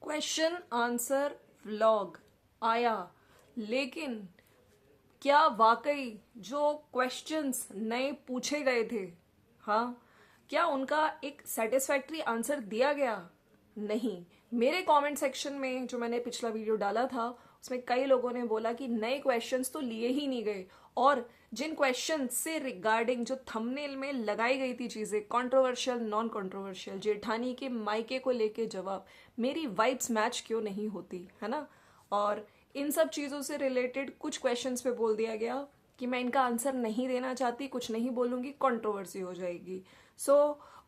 Question answer vlog आया, लेकिन क्या वाकई जो क्वेश्चंस नए पूछे गए थे, हाँ, क्या उनका एक सेटिस्फैक्ट्री आंसर दिया गया? नहीं। मेरे कमेंट सेक्शन में जो मैंने पिछला वीडियो डाला था उसमें कई लोगों ने बोला कि नए क्वेश्चंस तो लिए ही नहीं गए, और जिन क्वेश्चन से रिगार्डिंग जो थंबनेल में लगाई गई थी चीजें, कंट्रोवर्शियल नॉन कंट्रोवर्शियल, जेठानी के मायके को लेके जवाब, मेरी वाइब्स मैच क्यों नहीं होती, है ना। और इन सब चीज़ों से रिलेटेड कुछ क्वेश्चंस पे बोल दिया गया कि मैं इनका आंसर नहीं देना चाहती, कुछ नहीं बोलूंगी, कंट्रोवर्सी हो जाएगी।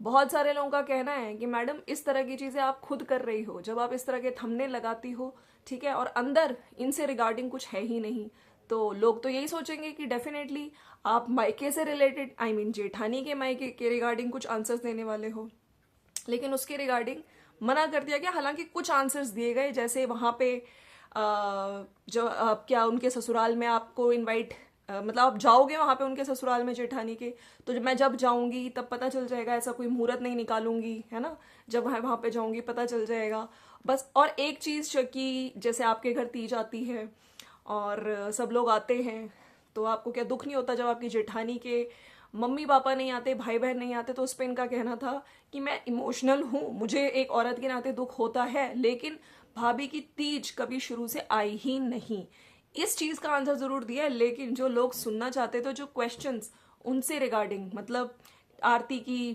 बहुत सारे लोगों का कहना है कि मैडम इस तरह की चीज़ें आप खुद कर रही हो, जब आप इस तरह के थंबनेल लगाती हो, ठीक है, और अंदर इनसे रिगार्डिंग कुछ है ही नहीं, तो लोग तो यही सोचेंगे कि डेफिनेटली आप मायके से रिलेटेड, आई मीन जेठानी के मायके के रिगार्डिंग कुछ आंसर्स देने वाले हो। लेकिन उसके रिगार्डिंग मना कर दिया गया। हालांकि कुछ आंसर्स दिए गए, जैसे वहां पे जो क्या उनके ससुराल में आपको इनवाइट, मतलब आप जाओगे वहां पे उनके ससुराल में जेठानी के, तो मैं जब जाऊंगी तब पता चल जाएगा, ऐसा कोई मुहूर्त नहीं निकालूंगी, है ना, जब वहां पे जाऊंगी पता चल जाएगा बस। और एक चीज जो कि जैसे आपके घर तीज आती है और सब लोग आते हैं, तो आपको क्या दुख नहीं होता जब आपकी जेठानी के मम्मी पापा नहीं आते, भाई बहन नहीं आते? तो उस पर इनका कहना था कि मैं इमोशनल हूँ, मुझे एक औरत के नाते दुख होता है, लेकिन भाभी की तीज कभी शुरू से आई ही नहीं। इस चीज का आंसर जरूर दिया है, लेकिन जो लोग सुनना चाहते थे, जो क्वेश्चंस उनसे रिगार्डिंग, मतलब आरती की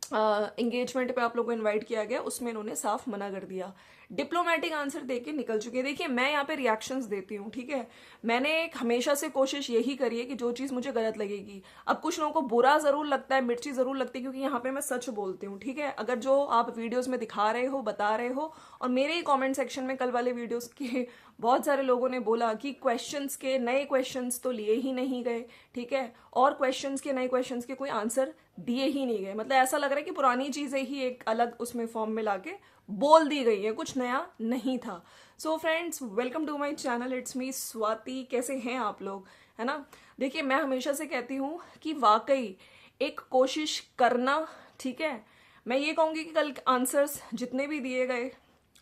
एंगेजमेंट पे आप लोगों को इनवाइट किया गया, उसमें इन्होंने साफ मना कर दिया। डिप्लोमेटिक आंसर देके निकल चुके हैं। देखिए, मैं यहाँ पे रिएक्शंस देती हूँ, ठीक है, मैंने हमेशा से कोशिश यही करी है कि जो चीज मुझे गलत लगेगी, अब कुछ लोगों को बुरा जरूर लगता है, मिर्ची जरूर लगती है, क्योंकि यहाँ पे मैं सच बोलती हूँ, ठीक है। अगर जो आप वीडियोस में दिखा रहे हो, बता रहे हो, और मेरे ही कॉमेंट सेक्शन में कल वाले वीडियोस के बहुत सारे लोगों ने बोला कि क्वेश्चंस के नए क्वेश्चंस तो लिए ही नहीं गए, ठीक है, और क्वेश्चंस के नए क्वेश्चंस के कोई आंसर दिए ही नहीं गए, मतलब ऐसा लग रहा है कि पुरानी चीजें ही एक अलग उसमें फॉर्म में लाके बोल दी गई है, कुछ नया नहीं था। So friends, welcome to my channel, it's me Swati. कैसे हैं आप लोग, है ना। देखिए, मैं हमेशा से कहती हूँ कि वाकई एक कोशिश करना, ठीक है। मैं ये कहूंगी कि कल आंसर्स जितने भी दिए गए,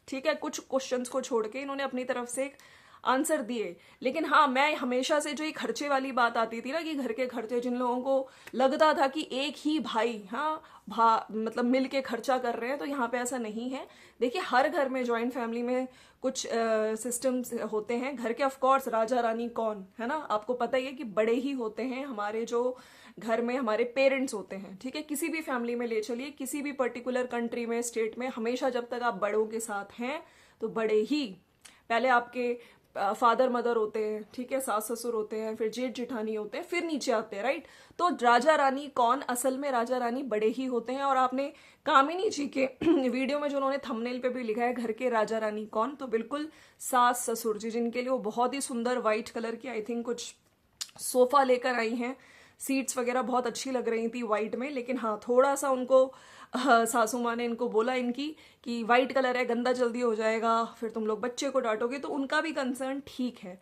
ठीक है, कुछ क्वेश्चंस को छोड़ के इन्होंने अपनी तरफ से एक आंसर दिए, लेकिन हाँ, मैं हमेशा से जो ये खर्चे वाली बात आती थी ना, कि घर के खर्चे, जिन लोगों को लगता था कि एक ही भाई, हाँ, मतलब मिल के खर्चा कर रहे हैं, तो यहाँ पे ऐसा नहीं है। देखिए, हर घर में, जॉइंट फैमिली में कुछ सिस्टम्स होते हैं घर के। ऑफ कोर्स राजा रानी कौन, है ना, आपको पता ही है कि बड़े ही होते हैं हमारे, जो घर में हमारे पेरेंट्स होते हैं, ठीक है। किसी भी फैमिली में ले चलिए, किसी भी पर्टिकुलर कंट्री में, स्टेट में, हमेशा जब तक आप बड़ों के साथ हैं तो बड़े ही, पहले आपके फादर मदर होते हैं, ठीक है, सास ससुर होते हैं, फिर जेठ जेठानी होते हैं, फिर नीचे आते हैं, राइट। तो राजा रानी कौन, असल में राजा रानी बड़े ही होते हैं। और आपने कामिनी जी के वीडियो में जो उन्होंने थंबनेल पे भी लिखा है, घर के राजा रानी कौन, तो बिल्कुल सास ससुर जी, जिनके लिए वो बहुत ही सुंदर व्हाइट कलर की, आई थिंक, कुछ सोफा लेकर आई हैं। सीट्स वगैरह बहुत अच्छी लग रही थी वाइट में, लेकिन हाँ, थोड़ा सा उनको सासू माँ ने इनको बोला इनकी कि वाइट कलर है, गंदा जल्दी हो जाएगा, फिर तुम लोग बच्चे को डांटोगे, तो उनका भी कंसर्न ठीक है।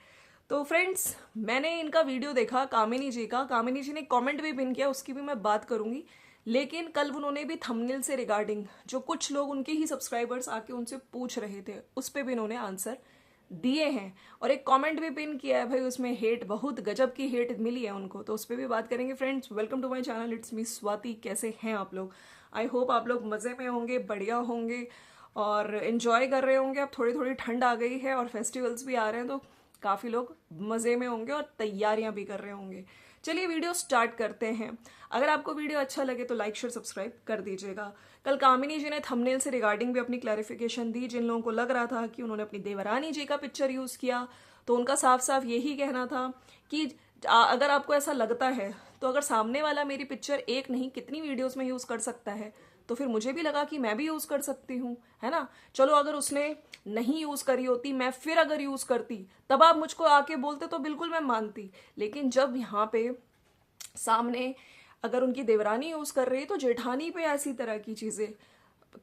तो फ्रेंड्स, मैंने इनका वीडियो देखा, कामिनी जी का, कामिनी जी ने कमेंट भी पिन किया, उसकी भी मैं बात करूंगी। लेकिन कल उन्होंने भी थंबनेल से रिगार्डिंग, जो कुछ लोग उनके ही सब्सक्राइबर्स आके उनसे पूछ रहे थे, उस पर भी इन्होंने आंसर दिए हैं। और एक कमेंट भी पिन किया है भाई, उसमें हेट, बहुत गजब की हेट मिली है उनको, तो उस पर भी बात करेंगे। Friends, welcome to my channel, it's me Swati. कैसे हैं आप लोग? आई होप आप लोग मज़े में होंगे, बढ़िया होंगे, और इन्जॉय कर रहे होंगे। अब थोड़ी थोड़ी ठंड आ गई है और फेस्टिवल्स भी आ रहे हैं, तो काफ़ी लोग मज़े में होंगे और तैयारियां भी कर रहे होंगे। चलिए वीडियो स्टार्ट करते हैं। अगर आपको वीडियो अच्छा लगे तो लाइक शेयर सब्सक्राइब कर दीजिएगा। कल कामिनी जी ने थंबनेल से रिगार्डिंग भी अपनी क्लैरिफिकेशन दी। जिन लोगों को लग रहा था कि उन्होंने अपनी देवरानी जी का पिक्चर यूज किया, तो उनका साफ साफ यही कहना था कि अगर आपको ऐसा लगता है, तो अगर सामने वाला मेरी पिक्चर एक नहीं कितनी वीडियोस में यूज कर सकता है, तो फिर मुझे भी लगा कि मैं भी यूज कर सकती हूँ, है ना। चलो, अगर उसने नहीं यूज करी होती, मैं फिर अगर यूज करती, तब आप मुझको आके बोलते तो बिल्कुल मैं मानती। लेकिन जब यहाँ पे सामने अगर उनकी देवरानी यूज कर रही है, तो जेठानी पे ऐसी तरह की चीजें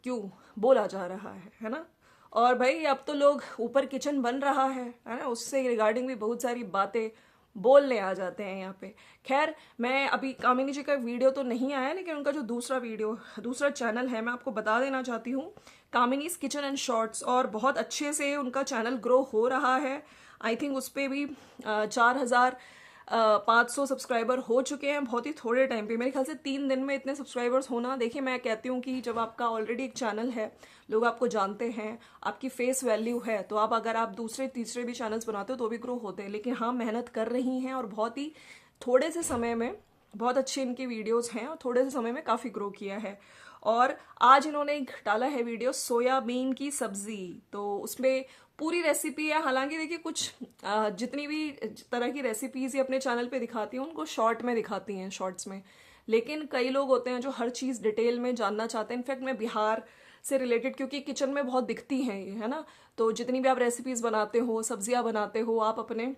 क्यों बोला जा रहा है ना। और भाई, अब तो लोग ऊपर किचन बन रहा है ना, उससे रिगार्डिंग भी बहुत सारी बातें बोलने आ जाते हैं यहाँ पे। खैर, मैं अभी कामिनी जी का वीडियो तो नहीं आया, लेकिन उनका जो दूसरा चैनल है, मैं आपको बता देना चाहती हूँ, कामिनीज किचन एंड शॉर्ट्स, और बहुत अच्छे से उनका चैनल ग्रो हो रहा है। आई थिंक उस पर भी 4,500 सब्सक्राइबर हो चुके हैं बहुत ही थोड़े टाइम पे। मेरे ख्याल से 3 दिन में इतने सब्सक्राइबर्स होना, देखिए मैं कहती हूँ कि जब आपका ऑलरेडी एक चैनल है, लोग आपको जानते हैं, आपकी फेस वैल्यू है, तो अगर आप दूसरे तीसरे भी चैनल्स बनाते हो तो भी ग्रो होते हैं। लेकिन हाँ, मेहनत कर रही हैं और बहुत ही थोड़े से समय में बहुत अच्छे इनकी वीडियोस हैं और थोड़े से समय में काफ़ी ग्रो किया है। और आज इन्होंने एक डाला है वीडियो सोयाबीन की सब्जी, तो उसमें पूरी रेसिपी है। हालांकि देखिए, कुछ जितनी भी तरह की रेसिपीज ये अपने चैनल पे दिखाती हैं, उनको शॉर्ट में दिखाती हैं, शॉर्ट्स में। लेकिन कई लोग होते हैं जो हर चीज़ डिटेल में जानना चाहते हैं। इनफैक्ट मैं बिहार से रिलेटेड, क्योंकि किचन में बहुत दिखती हैं ये, है ना, तो जितनी भी आप रेसिपीज बनाते हो, सब्जियां बनाते हो, आप अपने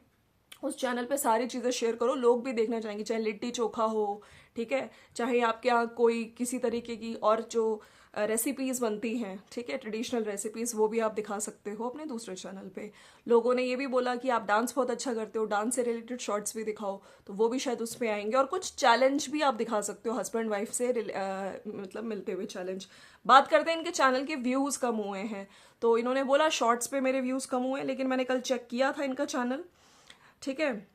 उस चैनल पे सारी चीज़ें शेयर करो, लोग भी देखना चाहेंगे। चाहे लिट्टी चोखा हो, ठीक है, चाहे आपके यहाँ कोई किसी तरीके की और जो रेसिपीज़ बनती हैं, ठीक है, ट्रेडिशनल रेसिपीज़, वो भी आप दिखा सकते हो अपने दूसरे चैनल पे। लोगों ने ये भी बोला कि आप डांस बहुत अच्छा करते हो, डांस से रिलेटेड शॉर्ट्स भी दिखाओ, तो वो भी शायद उस पर आएंगे। और कुछ चैलेंज भी आप दिखा सकते हो, हस्बैंड वाइफ से मतलब मिलते हुए चैलेंज। बात करते हैं इनके चैनल के व्यूज़ कम हुए हैं, तो इन्होंने बोला शॉर्ट्स पे मेरे व्यूज़ कम हुए हैं, लेकिन मैंने कल चेक किया था इनका चैनल, ठीक है।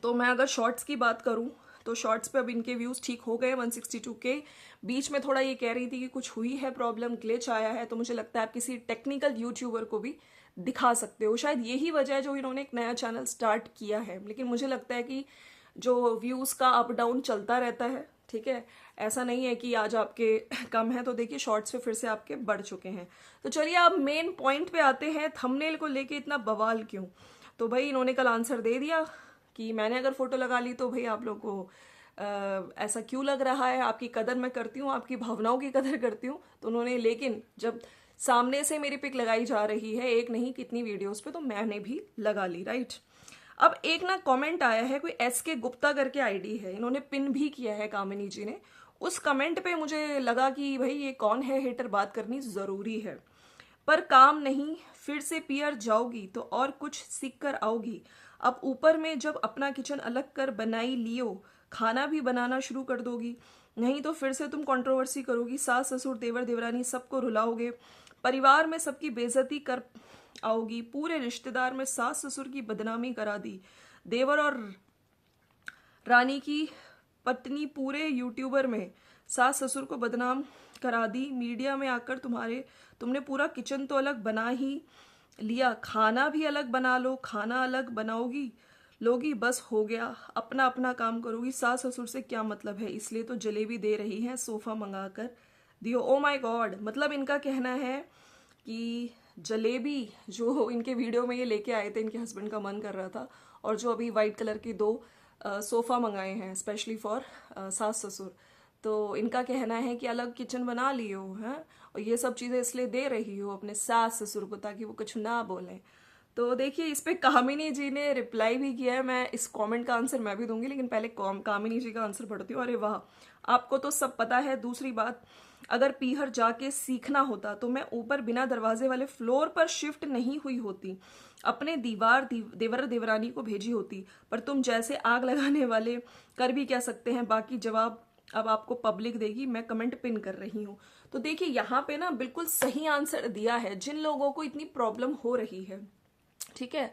तो मैं अगर शॉर्ट्स की बात करूं तो शॉर्ट्स पे अब इनके व्यूज ठीक हो गए 162 के। बीच में थोड़ा ये कह रही थी कि कुछ हुई है प्रॉब्लम, ग्लिच आया है, तो मुझे लगता है आप किसी टेक्निकल यूट्यूबर को भी दिखा सकते हो। शायद यही वजह है जो इन्होंने एक नया चैनल स्टार्ट किया है। लेकिन मुझे लगता है कि जो व्यूज का अप डाउन चलता रहता है, ठीक है, ऐसा नहीं है कि आज आपके कम है तो देखिए शॉर्ट्स पे फिर से आपके बढ़ चुके हैं। तो चलिए अब मेन पॉइंट पे आते हैं, थंबनेल को लेके इतना बवाल क्यों। तो भाई इन्होंने कल आंसर दे दिया कि मैंने अगर फोटो लगा ली तो भाई आप लोग को ऐसा क्यों लग रहा है, आपकी कदर मैं करती हूँ, आपकी भावनाओं की कदर करती हूँ। तो उन्होंने, लेकिन जब सामने से मेरी पिक लगाई जा रही है, एक नहीं कितनी वीडियोस पे, तो मैंने भी लगा ली, राइट। अब एक ना कमेंट आया है, कोई SK गुप्ता करके आईडी है, इन्होंने पिन भी किया है कामिनी जी ने। उस कमेंट पे मुझे लगा कि भाई ये कौन है हेटर, बात करनी जरूरी है। पर काम नहीं, फिर से पियर जाओगी तो और कुछ सीख कर आओगी। अब ऊपर में जब अपना किचन अलग कर बनाई लियो, खाना भी बनाना शुरू कर दोगी। नहीं तो फिर से तुम कंट्रोवर्सी करोगी, सास ससुर देवर देवरानी सबको रुलाओगे, परिवार में सबकी बेइज्जती कर आओगी, पूरे रिश्तेदार में सास ससुर की बदनामी करा दी, देवर और रानी की पत्नी पूरे यूट्यूबर में सास ससुर को बदनाम करा दी, मीडिया में आकर तुमने पूरा किचन तो अलग बना ही लिया, खाना भी अलग बना लो, खाना अलग बनाओगी लोगी, बस हो गया, अपना अपना काम करोगी, सास ससुर से क्या मतलब है, इसलिए तो जलेबी दे रही है, सोफा मंगा कर दियो। ओ माय गॉड, मतलब इनका कहना है कि जलेबी जो इनके वीडियो में ये लेके आए थे, इनके हस्बैंड का मन कर रहा था, और जो अभी वाइट कलर की 2 सोफा मंगाए हैं स्पेशली फॉर सास ससुर, तो इनका कहना है कि अलग किचन बना लियो है, और ये सब चीजें इसलिए दे रही हो अपने सास ससुर को ताकि वो कुछ ना बोले। तो देखिए इस पे कामिनी जी ने रिप्लाई भी किया है, मैं इस कमेंट का आंसर मैं भी दूंगी, लेकिन पहले कामिनी जी का आंसर पढ़ती हूँ। अरे वाह, आपको तो सब पता है। दूसरी बात, अगर पीहर जाके सीखना होता तो मैं ऊपर बिना दरवाजे वाले फ्लोर पर शिफ्ट नहीं हुई होती, अपने देवर देवरानी को भेजी होती, पर तुम जैसे आग लगाने वाले कर भी क्या सकते हैं। बाकी जवाब अब आपको पब्लिक देगी, मैं कमेंट पिन कर रही हूँ। तो देखिए यहाँ पे ना बिल्कुल सही आंसर दिया है जिन लोगों को इतनी प्रॉब्लम हो रही है, ठीक है।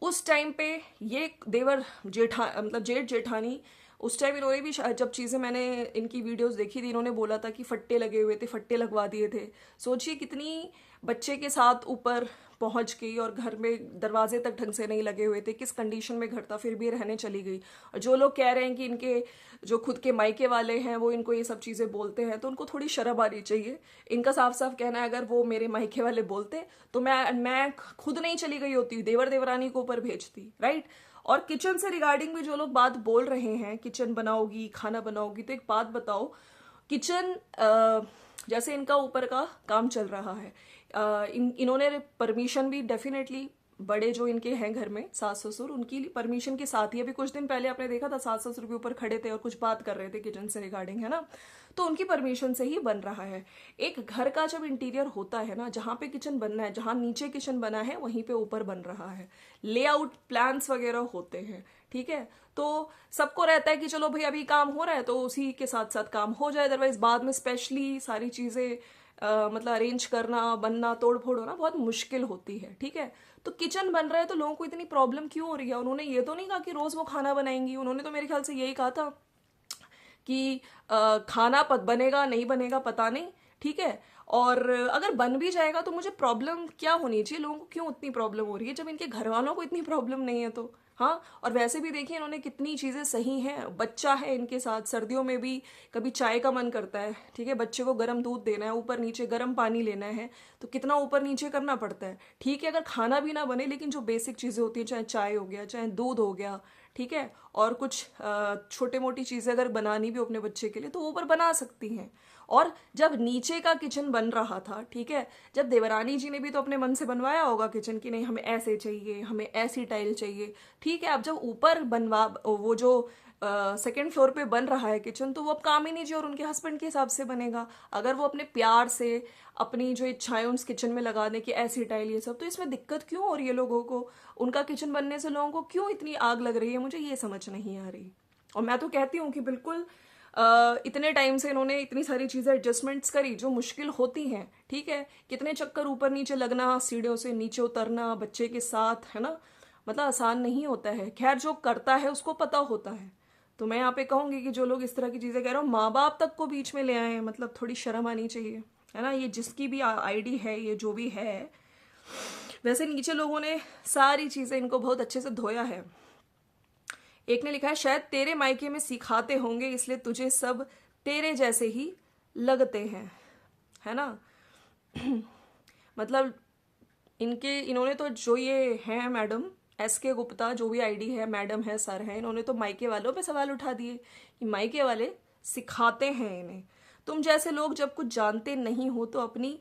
उस टाइम पे ये देवर मतलब जेठ जेठानी, उस टाइम इन्होंने भी जब चीज़ें मैंने इनकी वीडियोस देखी थी, इन्होंने बोला था कि फट्टे लगे हुए थे, फट्टे लगवा दिए थे। सोचिए कितनी बच्चे के साथ ऊपर पहुंच गई और घर में दरवाजे तक ढंग से नहीं लगे हुए थे, किस कंडीशन में घर था, फिर भी रहने चली गई। और जो लोग कह रहे हैं कि इनके जो खुद के मायके वाले हैं वो इनको ये सब चीज़ें बोलते हैं, तो उनको थोड़ी शर्म आनी चाहिए। इनका साफ साफ कहना है अगर वो मेरे मायके वाले बोलते तो मैं खुद नहीं चली गई होती, देवर देवरानी को ऊपर भेजती, राइट। और किचन से रिगार्डिंग भी जो लोग बात बोल रहे हैं, किचन बनाओगी, खाना बनाओगी, तो एक बात बताओ, किचन जैसे इनका ऊपर का काम चल रहा है, इन्होंने परमिशन भी डेफिनेटली बड़े जो इनके हैं घर में सास ससुर, उनकी परमिशन के साथ ही, अभी कुछ दिन पहले आपने देखा था सास ससुर के ऊपर खड़े थे और कुछ बात कर रहे थे किचन से रिगार्डिंग, है ना, तो उनकी परमिशन से ही बन रहा है। एक घर का जब इंटीरियर होता है ना, जहाँ पे किचन बनना है, जहाँ नीचे किचन बना है वहीं पे ऊपर बन रहा है, लेआउट प्लान्स वगैरह होते हैं, ठीक है। तो सबको रहता है कि चलो भाई अभी काम हो रहा है तो उसी के साथ साथ काम हो जाए, अदरवाइज बाद में स्पेशली सारी चीजें मतलब अरेंज करना, बनना, तोड़ फोड़ होना बहुत मुश्किल होती है, ठीक है। तो किचन बन रहा है तो लोगों को इतनी प्रॉब्लम क्यों हो रही है? उन्होंने ये तो नहीं कहा कि रोज वो खाना बनाएंगी, उन्होंने तो मेरे ख्याल से यही कहा था कि खाना बनेगा नहीं बनेगा पता नहीं, ठीक है। और अगर बन भी जाएगा तो मुझे प्रॉब्लम क्या होनी चाहिए? लोगों को क्यों इतनी प्रॉब्लम हो रही है जब इनके घर वालों को इतनी प्रॉब्लम नहीं है तो? हाँ, और वैसे भी देखिए इन्होंने कितनी चीजें सही हैं, बच्चा है इनके साथ, सर्दियों में भी कभी चाय का मन करता है, ठीक है, बच्चे को गर्म दूध देना है, ऊपर नीचे गर्म पानी लेना है, तो कितना ऊपर नीचे करना पड़ता है, ठीक है। अगर खाना भी ना बने लेकिन जो बेसिक चीजें होती हैं, चाहे चाय हो गया, चाहे दूध हो गया, ठीक है, और कुछ छोटे मोटी चीजें अगर बनानी भी हो अपने बच्चे के लिए तो वो ऊपर बना सकती हैं। और जब नीचे का किचन बन रहा था, ठीक है, जब देवरानी जी ने भी तो अपने मन से बनवाया होगा किचन की, नहीं हमें ऐसे चाहिए, हमें ऐसी टाइल चाहिए, ठीक है। अब जब ऊपर बनवा वो जो सेकेंड फ्लोर पे बन रहा है किचन, तो वो अब कामिनी जी और उनके हस्बैंड के हिसाब से बनेगा। अगर वो अपने प्यार से अपनी जो इच्छाएं उस किचन में लगा दें कि ऐसी टाइल ये सब, तो इसमें दिक्कत क्यों हो रही है लोगों को? उनका किचन बनने से लोगों को क्यों इतनी आग लग रही है? मुझे ये समझ नहीं आ रही। और मैं तो कहती हूँ कि बिल्कुल इतने टाइम से इन्होंने इतनी सारी चीजें एडजस्टमेंट्स करी जो मुश्किल होती हैं, ठीक है, कितने चक्कर ऊपर नीचे लगना, सीढ़ियों से नीचे उतरना बच्चे के साथ, है ना, मतलब आसान नहीं होता है। खैर जो करता है उसको पता होता है। तो मैं यहाँ पे कहूंगी कि जो लोग इस तरह की चीजें कह रहे हो, माँ बाप तक को बीच में ले आए हैं, मतलब थोड़ी शर्म आनी चाहिए, है ना। ये जिसकी भी आईडी है, ये जो भी है, वैसे नीचे लोगों ने सारी चीजें इनको बहुत अच्छे से धोया है। एक ने लिखा है शायद तेरे मायके में सिखाते होंगे इसलिए तुझे सब तेरे जैसे ही लगते हैं, है ना। मतलब इन्होंने तो जो ये हैं मैडम SK गुप्ता, जो भी आईडी है, मैडम है, सर है, इन्होंने तो मायके वालों पे सवाल उठा दिए कि मायके वाले सिखाते हैं इन्हें। तुम जैसे लोग जब कुछ जानते नहीं हो तो अपनी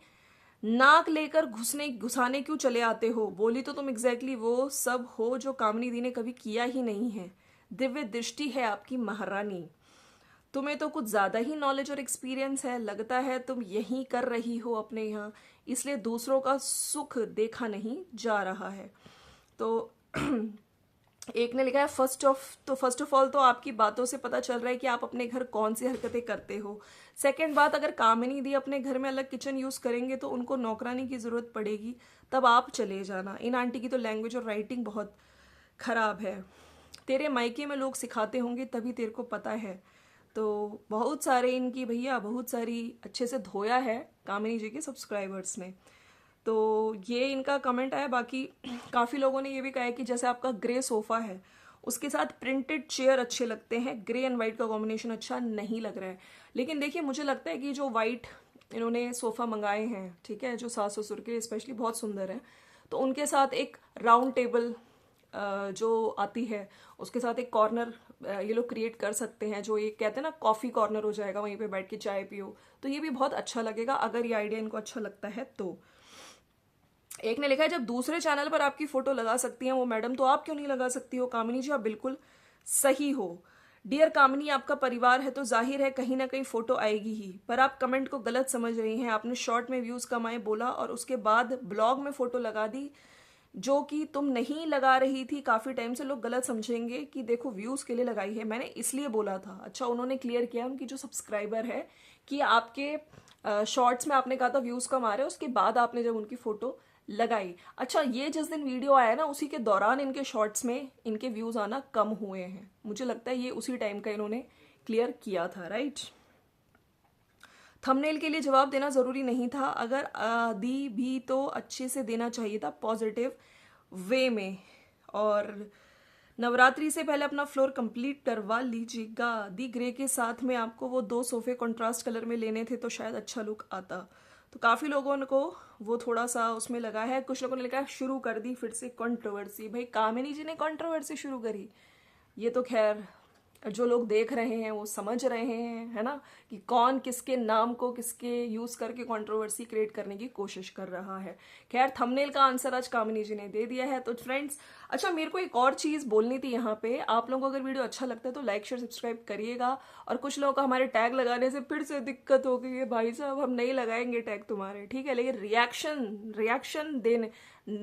नाक लेकर घुसाने क्यों चले आते हो? बोली तो तुम एग्जैक्टली वो सब हो जो कामिनी दी ने कभी किया ही नहीं है। दिव्य दृष्टि है आपकी महारानी, तुम्हें तो कुछ ज्यादा ही नॉलेज और एक्सपीरियंस है, लगता है तुम यही कर रही हो अपने यहाँ, इसलिए दूसरों का सुख देखा नहीं जा रहा है। तो एक ने लिखा है फर्स्ट ऑफ ऑल तो आपकी बातों से पता चल रहा है कि आप अपने घर कौन सी हरकतें करते हो। सेकंड बात, अगर कामिनी दी अपने घर में अलग किचन यूज करेंगे तो उनको नौकरानी की जरूरत पड़ेगी, तब आप चले जाना। इन आंटी की तो लैंग्वेज और राइटिंग बहुत खराब है। तेरे मायके में लोग सिखाते होंगे तभी तेरे को पता है। तो बहुत सारे इनकी भैया बहुत सारी अच्छे से धोया है कामिनी जी के सब्सक्राइबर्स ने। तो ये इनका कमेंट आया। बाकी काफ़ी लोगों ने ये भी कहा है कि जैसे आपका ग्रे सोफ़ा है उसके साथ प्रिंटेड चेयर अच्छे लगते हैं, ग्रे एंड वाइट का कॉम्बिनेशन अच्छा नहीं लग रहा है। लेकिन देखिए मुझे लगता है कि जो वाइट इन्होंने सोफ़ा मंगाए हैं, ठीक है, जो सास ससुर के स्पेशली बहुत सुंदर है, तो उनके साथ एक राउंड टेबल जो आती है उसके साथ एक कॉर्नर ये लोग क्रिएट कर सकते हैं, जो ये कहते हैं ना कॉफ़ी कॉर्नर हो जाएगा, वहीं पे बैठ के चाय पियो, तो ये भी बहुत अच्छा लगेगा अगर ये आइडिया इनको अच्छा लगता है तो। एक ने लिखा है जब दूसरे चैनल पर आपकी फोटो लगा सकती हैं वो मैडम, तो आप क्यों नहीं लगा सकती हो? कामिनी जी आप बिल्कुल सही हो। डियर कामिनी, आपका परिवार है तो जाहिर है कहीं ना कहीं फोटो आएगी ही, पर आप कमेंट को गलत समझ रही हैं। आपने शॉर्ट में व्यूज कमाए बोला और उसके बाद ब्लॉग में फोटो लगा दी जो कि तुम नहीं लगा रही थी काफी टाइम से। लोग गलत समझेंगे कि देखो व्यूज के लिए लगाई है, मैंने इसलिए बोला था। अच्छा, उन्होंने क्लियर किया उनकी जो सब्सक्राइबर है कि आपके शॉर्ट्स में आपने कहा था व्यूज कम आ रहे हैं, उसके बाद आपने जब उनकी फोटो लगाई। अच्छा, ये जिस दिन वीडियो आया ना उसी के दौरान इनके शॉर्ट्स में इनके व्यूज आना कम हुए हैं। मुझे लगता है ये उसी टाइम का इन्होंने क्लियर किया था, राइट। थंबनेल के लिए जवाब देना जरूरी नहीं था, अगर दी भी तो अच्छे से देना चाहिए था, पॉजिटिव वे में। और नवरात्रि से पहले अपना फ्लोर कंप्लीट करवा लीजिएगा। दी ग्रे के साथ में आपको वो 2 सोफे कंट्रास्ट कलर में लेने थे तो शायद अच्छा लुक आता। तो काफी लोगों को वो थोड़ा सा उसमें लगा है। कुछ लोगों ने लिखा शुरू कर दी फिर से कंट्रोवर्सी। भाई कामिनी जी ने कंट्रोवर्सी शुरू करी, ये तो खैर जो लोग देख रहे हैं वो समझ रहे हैं, है ना, कि कौन किसके नाम को किसके यूज करके कंट्रोवर्सी क्रिएट करने की कोशिश कर रहा है। खैर, थंबनेल का आंसर आज कामिनी जी ने दे दिया है। तो फ्रेंड्स, अच्छा, मेरे को एक और चीज बोलनी थी यहाँ पे। आप लोगों को अगर वीडियो अच्छा लगता है तो लाइक शेयर सब्सक्राइब करिएगा। और कुछ लोगों को हमारे टैग लगाने से फिर से दिक्कत हो गई है, भाई साहब हम नहीं लगाएंगे टैग तुम्हारे, ठीक है, लेकिन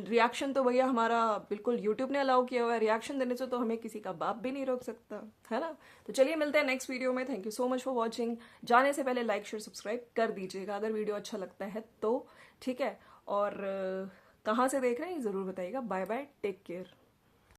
रिएक्शन तो भैया हमारा बिल्कुल यूट्यूब ने अलाउ किया हुआ है। रिएक्शन देने से तो हमें किसी का बाप भी नहीं रोक सकता, है ना। तो चलिए मिलते हैं नेक्स्ट वीडियो में। Thank you so much for watching. जाने से पहले लाइक शेयर सब्सक्राइब कर दीजिएगा अगर वीडियो अच्छा लगता है तो, ठीक है। और कहाँ से देख रहे हैं ज़रूर बताइएगा। Bye bye, take care.